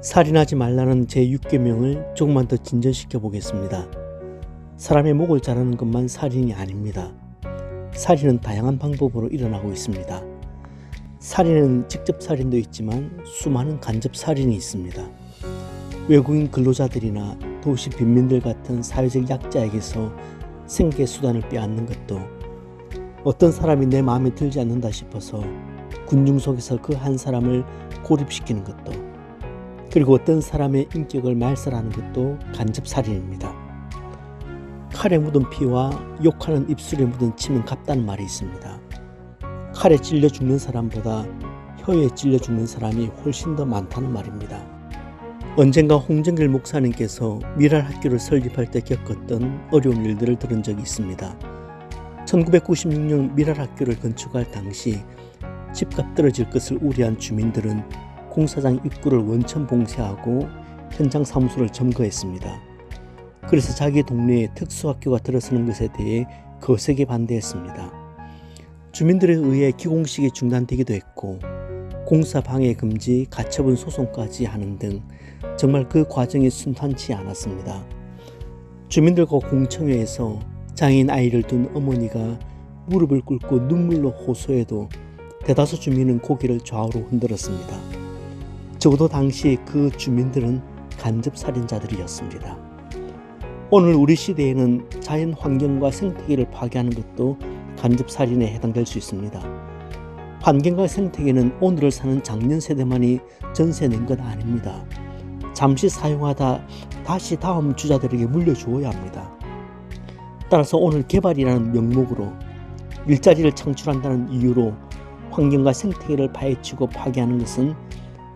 살인하지 말라는 제6계명을 조금만 더 진전시켜 보겠습니다. 사람의 목을 자르는 것만 살인이 아닙니다. 살인은 다양한 방법으로 일어나고 있습니다. 살인은 직접 살인도 있지만 수많은 간접 살인이 있습니다. 외국인 근로자들이나 도시 빈민들 같은 사회적 약자에게서 생계 수단을 빼앗는 것도, 어떤 사람이 내 마음에 들지 않는다 싶어서 군중 속에서 그 한 사람을 고립시키는 것도, 그리고 어떤 사람의 인격을 말살하는 것도 간접살인입니다. 칼에 묻은 피와 욕하는 입술에 묻은 침은 같다는 말이 있습니다. 칼에 찔려 죽는 사람보다 혀에 찔려 죽는 사람이 훨씬 더 많다는 말입니다. 언젠가 홍정길 목사님께서 미랄 학교를 설립할 때 겪었던 어려운 일들을 들은 적이 있습니다. 1996년 미랄 학교를 건축할 당시 집값 떨어질 것을 우려한 주민들은 공사장 입구를 원천 봉쇄하고 현장 사무소를 점거했습니다. 그래서 자기 동네에 특수학교가 들어서는 것에 대해 거세게 반대했습니다. 주민들에 의해 기공식이 중단되기도 했고 공사 방해 금지, 가처분 소송까지 하는 등 정말 그 과정이 순탄치 않았습니다. 주민들과 공청회에서 장애인 아이를 둔 어머니가 무릎을 꿇고 눈물로 호소해도 대다수 주민은 고개를 좌우로 흔들었습니다. 적어도 당시 그 주민들은 간접살인자들이었습니다. 오늘 우리 시대에는 자연 환경과 생태계를 파괴하는 것도 간접살인에 해당될 수 있습니다. 환경과 생태계는 오늘을 사는 작년 세대만이 전세낸 건 아닙니다. 잠시 사용하다 다시 다음 주자들에게 물려주어야 합니다. 따라서 오늘 개발이라는 명목으로 일자리를 창출한다는 이유로 환경과 생태계를 파헤치고 파괴하는 것은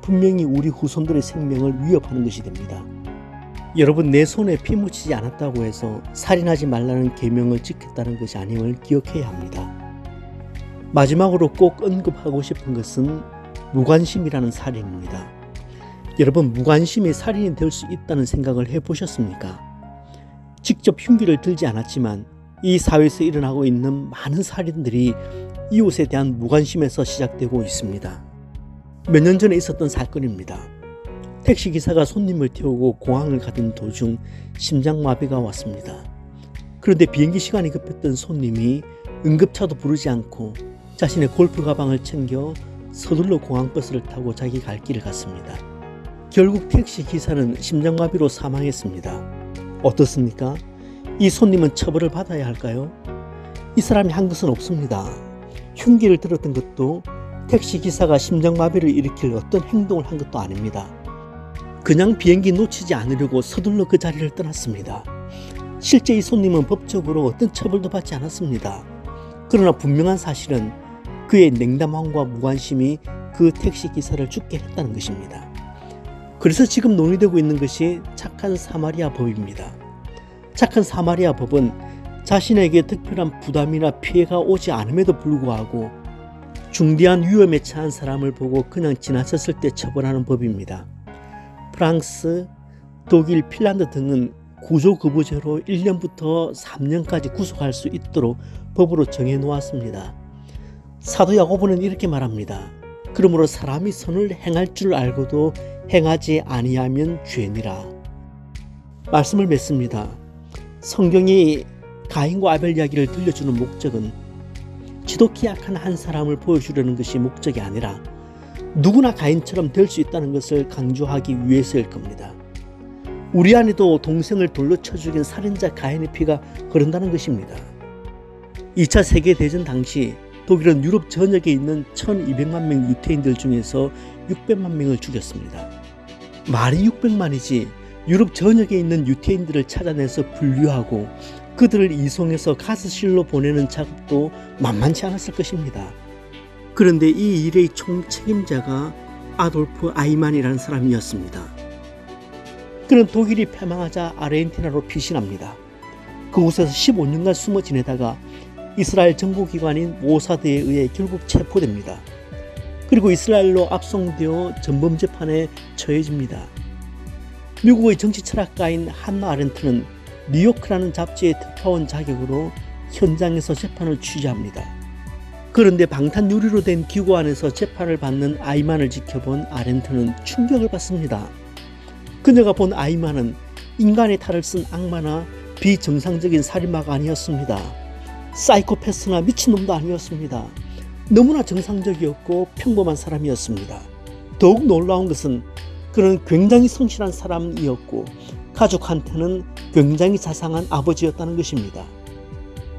분명히 우리 후손들의 생명을 위협하는 것이 됩니다. 여러분, 내 손에 피 묻히지 않았다고 해서 살인하지 말라는 계명을 지켰다는 것이 아님을 기억해야 합니다. 마지막으로 꼭 언급하고 싶은 것은 무관심이라는 살인입니다. 여러분, 무관심이 살인이 될 수 있다는 생각을 해보셨습니까? 직접 흉기를 들지 않았지만 이 사회에서 일어나고 있는 많은 살인들이 이웃에 대한 무관심에서 시작되고 있습니다. 몇 년 전에 있었던 사건입니다. 택시기사가 손님을 태우고 공항을 가던 도중 심장마비가 왔습니다. 그런데 비행기 시간이 급했던 손님이 응급차도 부르지 않고 자신의 골프 가방을 챙겨 서둘러 공항버스를 타고 자기 갈 길을 갔습니다. 결국 택시기사는 심장마비로 사망했습니다. 어떻습니까? 이 손님은 처벌을 받아야 할까요? 이 사람이 한 것은 없습니다. 흉기를 들었던 것도 택시기사가 심장마비를 일으킬 어떤 행동을 한 것도 아닙니다. 그냥 비행기 놓치지 않으려고 서둘러 그 자리를 떠났습니다. 실제 이 손님은 법적으로 어떤 처벌도 받지 않았습니다. 그러나 분명한 사실은 그의 냉담함과 무관심이 그 택시기사를 죽게 했다는 것입니다. 그래서 지금 논의되고 있는 것이 착한 사마리아 법입니다. 착한 사마리아 법은 자신에게 특별한 부담이나 피해가 오지 않음에도 불구하고 중대한 위험에 처한 사람을 보고 그냥 지나쳤을 때 처벌하는 법입니다. 프랑스, 독일, 핀란드 등은 구조거부죄로 1년부터 3년까지 구속할 수 있도록 법으로 정해놓았습니다. 사도 야고보는 이렇게 말합니다. 그러므로 사람이 선을 행할 줄 알고도 행하지 아니하면 죄니라. 말씀을 맺습니다. 성경이 가인과 아벨 이야기를 들려주는 목적은 지독히 약한 한 사람을 보여주려는 것이 목적이 아니라 누구나 가인처럼 될 수 있다는 것을 강조하기 위해서일 겁니다. 우리 안에도 동생을 돌로 쳐 죽인 살인자 가인의 피가 흐른다는 것입니다. 2차 세계대전 당시 독일은 유럽 전역에 있는 1200만 명 유태인들 중에서 600만 명을 죽였습니다. 말이 600만이지 유럽 전역에 있는 유태인들을 찾아내서 분류하고 그들을 이송해서 가스실로 보내는 작업도 만만치 않았을 것입니다. 그런데 이 일의 총책임자가 아돌프 아이만이라는 사람이었습니다. 그는 독일이 패망하자 아르헨티나로 피신합니다. 그곳에서 15년간 숨어 지내다가 이스라엘 정보기관인 모사드에 의해 결국 체포됩니다. 그리고 이스라엘로 압송되어 전범재판에 처해집니다. 미국의 정치 철학가인 한나 아렌트는 뉴요크라는 잡지의 특파원 자격으로 현장에서 재판을 취재합니다. 그런데 방탄 유리로 된 기구 안에서 재판을 받는 아이만을 지켜본 아렌트는 충격을 받습니다. 그녀가 본 아이만은 인간의 탈을 쓴 악마나 비정상적인 살인마가 아니었습니다. 사이코패스나 미친놈도 아니었습니다. 너무나 정상적이었고 평범한 사람이었습니다. 더욱 놀라운 것은 그는 굉장히 성실한 사람이었고 가족한테는 굉장히 자상한 아버지였다는 것입니다.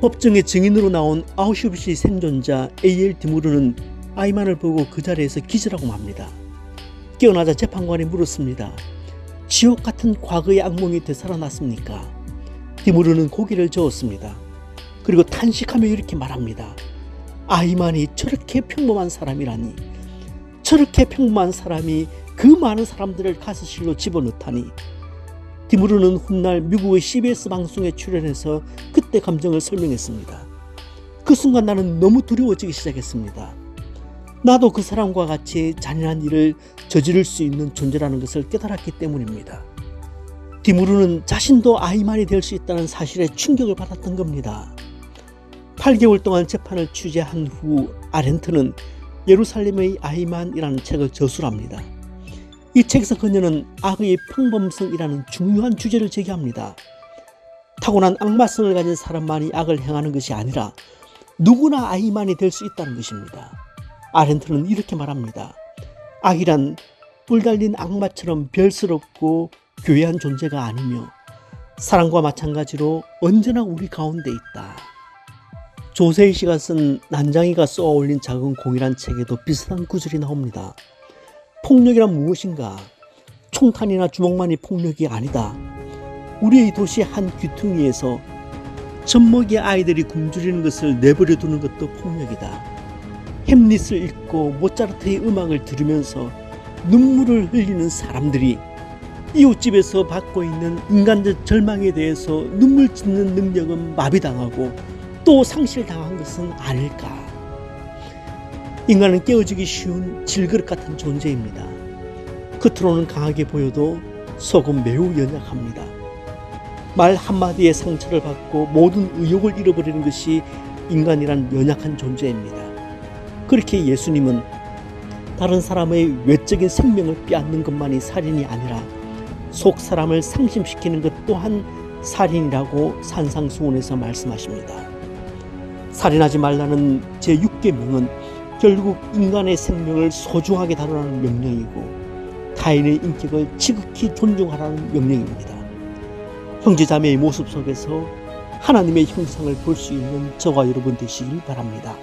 법정의 증인으로 나온 아우슈비츠 생존자 A.L. 디무르는 아이만을 보고 그 자리에서 기절하고 맙니다. 깨어나자 재판관이 물었습니다. 지옥 같은 과거의 악몽이 되살아났습니까? 디무르는 고개를 저었습니다. 그리고 탄식하며 이렇게 말합니다. 아이만이 저렇게 평범한 사람이라니, 저렇게 평범한 사람이 그 많은 사람들을 가스실로 집어넣다니. 디무르는 훗날 미국의 CBS 방송에 출연해서 그때 감정을 설명했습니다. 그 순간 나는 너무 두려워지기 시작했습니다. 나도 그 사람과 같이 잔인한 일을 저지를 수 있는 존재라는 것을 깨달았기 때문입니다. 디무르는 자신도 아이만이 될 수 있다는 사실에 충격을 받았던 겁니다. 8개월 동안 재판을 취재한 후 아렌트는 예루살렘의 아이만이라는 책을 저술합니다. 이 책에서 그녀는 악의 평범성이라는 중요한 주제를 제기합니다. 타고난 악마성을 가진 사람만이 악을 행하는 것이 아니라 누구나 아이만이 될 수 있다는 것입니다. 아렌트는 이렇게 말합니다. 악이란 뿔 달린 악마처럼 별스럽고 교회한 존재가 아니며 사랑과 마찬가지로 언제나 우리 가운데 있다. 조세희 씨가 쓴 난장이가 쏘아 올린 작은 공이란 책에도 비슷한 구절이 나옵니다. 폭력이란 무엇인가? 총탄이나 주먹만이 폭력이 아니다. 우리의 도시 한 귀퉁이에서 젖먹이 아이들이 굶주리는 것을 내버려 두는 것도 폭력이다. 햄릿을 읽고 모차르트의 음악을 들으면서 눈물을 흘리는 사람들이 이웃집에서 받고 있는 인간적 절망에 대해서 눈물 짓는 능력은 마비당하고 또 상실당한 것은 아닐까. 인간은 깨어지기 쉬운 질그릇 같은 존재입니다. 겉으로는 강하게 보여도 속은 매우 연약합니다. 말 한마디에 상처를 받고 모든 의욕을 잃어버리는 것이 인간이란 연약한 존재입니다. 그렇게 예수님은 다른 사람의 외적인 생명을 빼앗는 것만이 살인이 아니라 속 사람을 상심시키는 것 또한 살인이라고 산상수훈에서 말씀하십니다. 살인하지 말라는 제6계명은 결국 인간의 생명을 소중하게 다루라는 명령이고 타인의 인격을 지극히 존중하라는 명령입니다. 형제자매의 모습 속에서 하나님의 형상을 볼 수 있는 저와 여러분 되시길 바랍니다.